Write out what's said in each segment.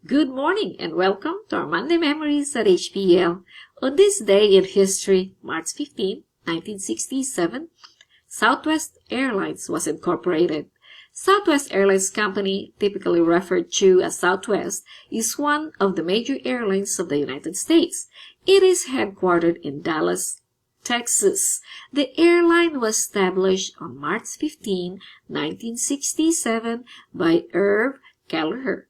Good morning and welcome to our Monday Memories at HPL. On this day in history, March 15, 1967, Southwest Airlines was incorporated. Southwest Airlines Company, typically referred to as Southwest, is one of the major airlines of the United States. It is headquartered in Dallas, Texas. The airline was established on March 15, 1967 by Irv Kelleher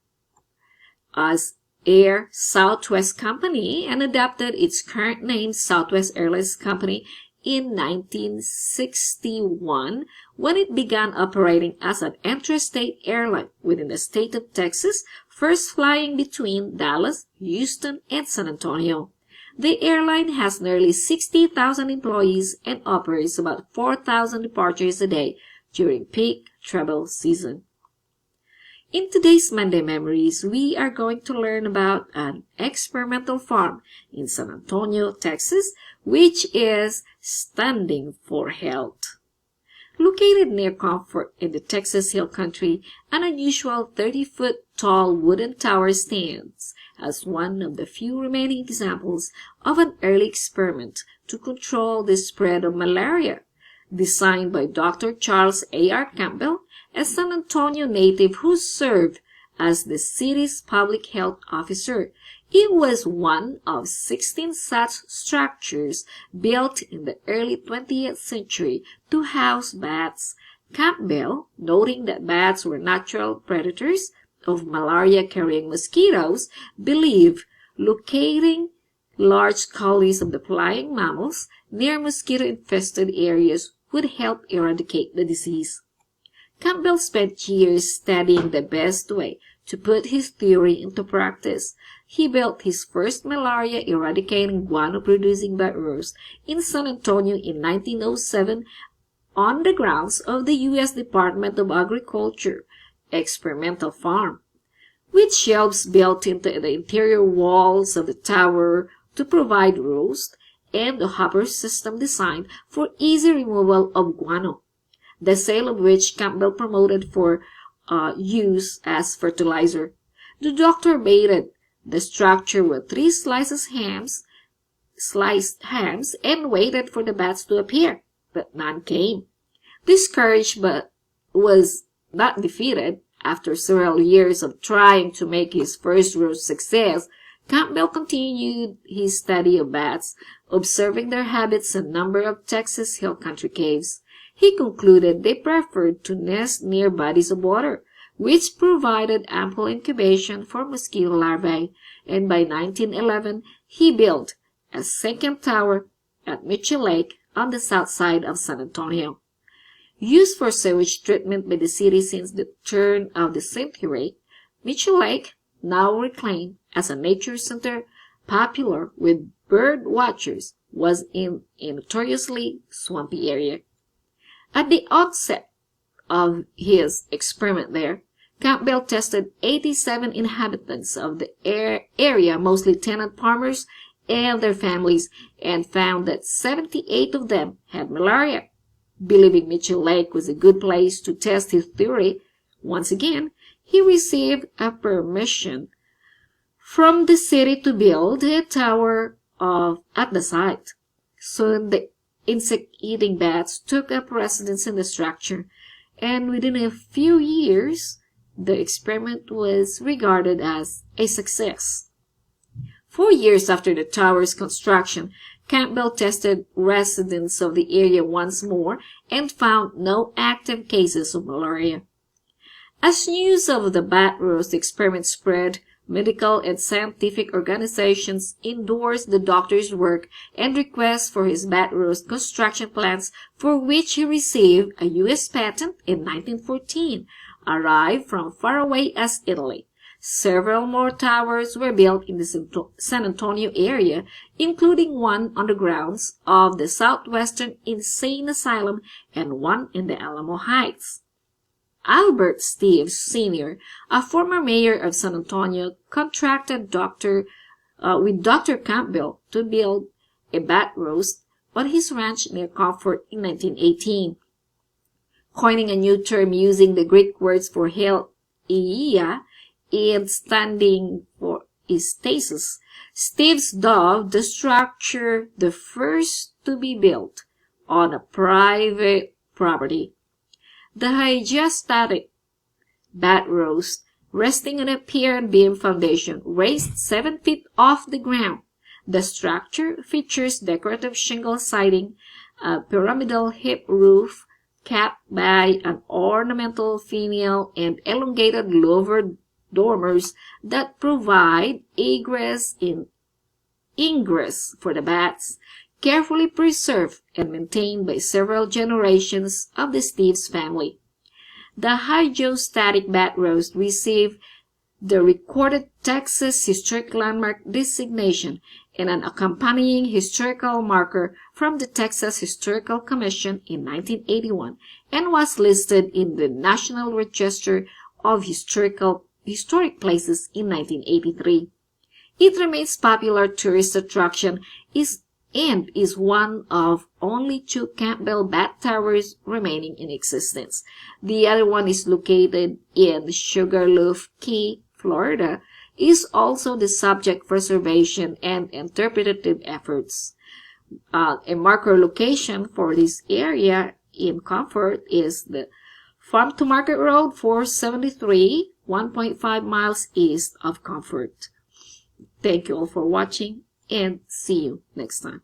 as Air Southwest Company and adopted its current name Southwest Airlines Company in 1961 when it began operating as an intrastate airline within the state of Texas, first flying between Dallas, Houston, and San Antonio. The airline has nearly 60,000 employees and operates about 4,000 departures a day during peak travel season. In today's Monday Memories, we are going to learn about an experimental farm in San Antonio, Texas, which is standing for health. Located near Comfort in the Texas Hill Country, an unusual 30-foot tall wooden tower stands as one of the few remaining examples of an early experiment to control the spread of malaria. Designed by Dr. Charles A.R. Campbell, a San Antonio native who served as the city's public health officer. It was one of 16 such structures built in the early 20th century to house bats. Campbell, noting that bats were natural predators of malaria-carrying mosquitoes, believed locating large colonies of the flying mammals near mosquito-infested areas would help eradicate the disease. Campbell spent years studying the best way to put his theory into practice. He built his first malaria eradicating guano-producing bat Roos in San Antonio in 1907 on the grounds of the U.S. Department of Agriculture experimental farm, with shelves built into the interior walls of the tower to provide roast and a hopper system designed for easy removal of guano, the sale of which Campbell promoted for use as fertilizer. The doctor baited the structure with 3 sliced hams, and waited for the bats to appear, but none came. Discouraged but was not defeated, after several years of trying to make his first roast success, Campbell continued his study of bats, observing their habits and number of Texas Hill Country caves. He concluded they preferred to nest near bodies of water, which provided ample incubation for mosquito larvae, and by 1911 he built a second tower at Mitchell Lake on the south side of San Antonio. Used for sewage treatment by the city since the turn of the century, Mitchell Lake, now reclaimed as a nature center popular with bird watchers, was in a notoriously swampy area. At the outset of his experiment there, Campbell tested 87 inhabitants of the area, mostly tenant farmers and their families, and found that 78 of them had malaria. Believing Mitchell Lake was a good place to test his theory, once again, he received a permission from the city to build a tower at the site. Soon the insect-eating bats took up residence in the structure, and within a few years, the experiment was regarded as a success. 4 years after the tower's construction, Campbell tested residents of the area once more and found no active cases of malaria. As news of the bat roast experiment spread, medical and scientific organizations endorsed the doctor's work and requests for his bat roast construction plans, for which he received a U.S. patent in 1914, arrived from far away as Italy. Several more towers were built in the San Antonio area, including one on the grounds of the Southwestern Insane Asylum and one in the Alamo Heights. Albert Steves Sr., a former mayor of San Antonio, contracted with Dr. Campbell to build a bat roast on his ranch near Comfort in 1918. Coining a new term using the Greek words for health, and standing for is stasis. Steve's Dove, the structure, the first to be built on a private property. The hydrostatic bat roast, resting on a pier and beam foundation, raised 7 feet off the ground. The structure features decorative shingle siding, a pyramidal hip roof, capped by an ornamental finial and elongated louvered dormers that provide egress and ingress for the bats, carefully preserved and maintained by several generations of the Steves family. The hydrostatic bat roast received the recorded Texas Historic Landmark designation and an accompanying historical marker from the Texas Historical Commission in 1981 and was listed in the National Register of Historic Places in 1983. It remains popular tourist attraction and is one of only 2 Campbell bat towers remaining in existence. The other one is located in Sugarloaf Key, Florida, is also the subject preservation and interpretative efforts. A marker location for this area in Comfort is the Farm to Market Road 473, 1.5 miles east of Comfort. Thank you all for watching and see you next time.